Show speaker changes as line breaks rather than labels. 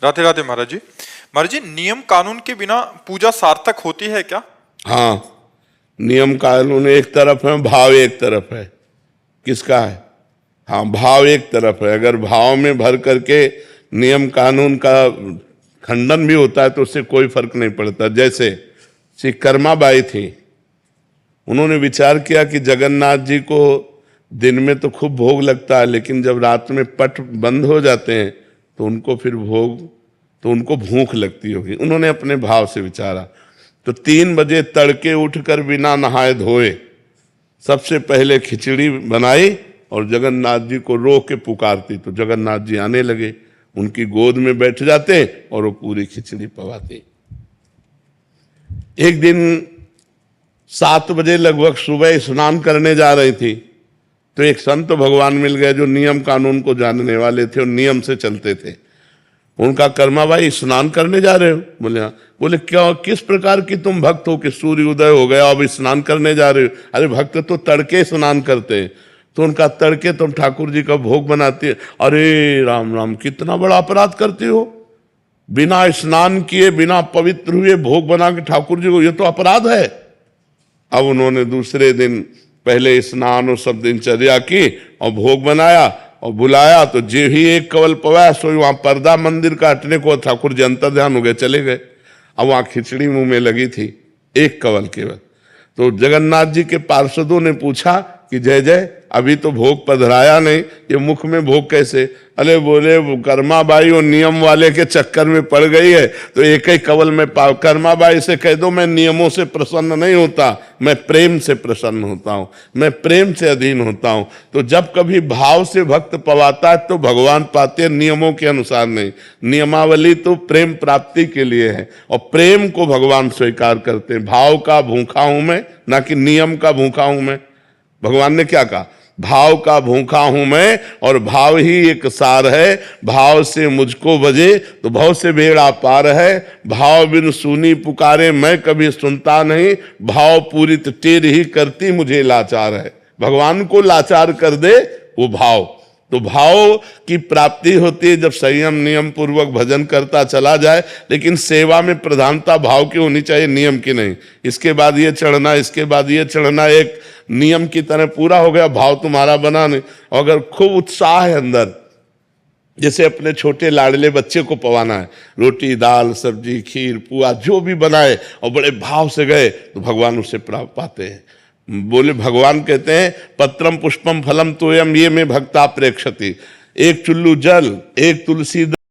राधे राधे महाराज जी। महाराज जी, नियम कानून के बिना पूजा सार्थक होती है क्या?
हाँ, नियम कानून एक तरफ है, भाव एक तरफ है। किसका है? हाँ, भाव एक तरफ है। अगर भाव में भर करके नियम कानून का खंडन भी होता है तो उससे कोई फर्क नहीं पड़ता। जैसे श्री कर्माबाई थी, उन्होंने विचार किया कि जगन्नाथ जी को दिन में तो खूब भोग लगता है, लेकिन जब रात में पट बंद हो जाते हैं तो उनको फिर उनको भूख लगती होगी। उन्होंने अपने भाव से विचारा, तो 3 बजे तड़के उठकर बिना नहाए धोए सबसे पहले खिचड़ी बनाई और जगन्नाथ जी को रो के पुकारती, तो जगन्नाथ जी आने लगे, उनकी गोद में बैठ जाते और वो पूरी खिचड़ी पवाते। एक दिन 7 बजे लगभग सुबह स्नान करने जा रही थी, तो एक संत भगवान मिल गए जो नियम कानून को जानने वाले थे और नियम से चलते थे। उनका, कर्माबाई स्नान करने जा रहे हो? बोले हाँ। बोले क्या, किस प्रकार की तुम भक्त हो कि सूर्य उदय हो गया अब स्नान करने जा रहे हो? अरे भक्त तो तड़के स्नान करते हैं। तो उनका, तड़के तुम ठाकुर जी का भोग बनाती है? अरे राम राम, कितना बड़ा अपराध करती हो, बिना स्नान किए बिना पवित्र हुए भोग बना के ठाकुर जी को, ये तो अपराध है। अब उन्होंने दूसरे दिन पहले स्नान और सब दिनचर्या की और भोग बनाया और बुलाया, तो जे ही एक कवल पवाया सो वहां पर्दा मंदिर का हटने को ठाकुर जी अंतर ध्यान हो गए, चले गए। अब वहां खिचड़ी मुंह में लगी थी, एक कवल केवल। तो जगन्नाथ जी के पार्षदों ने पूछा कि जय जय, अभी तो भोग पधराया नहीं, ये मुख में भोग कैसे? अरे बोले, वो कर्माबाई और नियम वाले के चक्कर में पड़ गई है, तो एक ही कवल में पाव। कर्माबाई से कह दो, मैं नियमों से प्रसन्न नहीं होता, मैं प्रेम से प्रसन्न होता हूं, मैं प्रेम से अधीन होता हूं। तो जब कभी भाव से भक्त पवाता है तो भगवान पाते हैं, नियमों के अनुसार नहीं। नियमावली तो प्रेम प्राप्ति के लिए है और प्रेम को भगवान स्वीकार करते हैं। भाव का भूखा हूं मैं, ना कि नियम का भूखा हूं मैं। भगवान ने क्या कहा? भाव का भूखा हूं मैं और भाव ही एक सार है। भाव से मुझको बजे तो भाव से बेड़ा पार है। भाव बिन सुनी पुकारे मैं कभी सुनता नहीं, भाव पूरित टेर ही करती मुझे लाचार है। भगवान को लाचार कर दे वो भाव। तो भाव की प्राप्ति होती है जब संयम नियम पूर्वक भजन करता चला जाए, लेकिन सेवा में प्रधानता भाव की होनी चाहिए, नियम की नहीं। इसके बाद ये चढ़ना, इसके बाद ये चढ़ना, एक नियम की तरह पूरा हो गया, भाव तुम्हारा बना नहीं। अगर खूब उत्साह है अंदर, जैसे अपने छोटे लाडले बच्चे को पवाना है, रोटी दाल सब्जी खीर पुआ जो भी बनाए और बड़े भाव से गए, तो भगवान उससे प्राप्त पाते हैं। बोले, भगवान कहते हैं पत्रम पुष्पम फलम तोयम ये में भक्ता प्रेक्षति। एक चुल्लू जल, एक तुलसी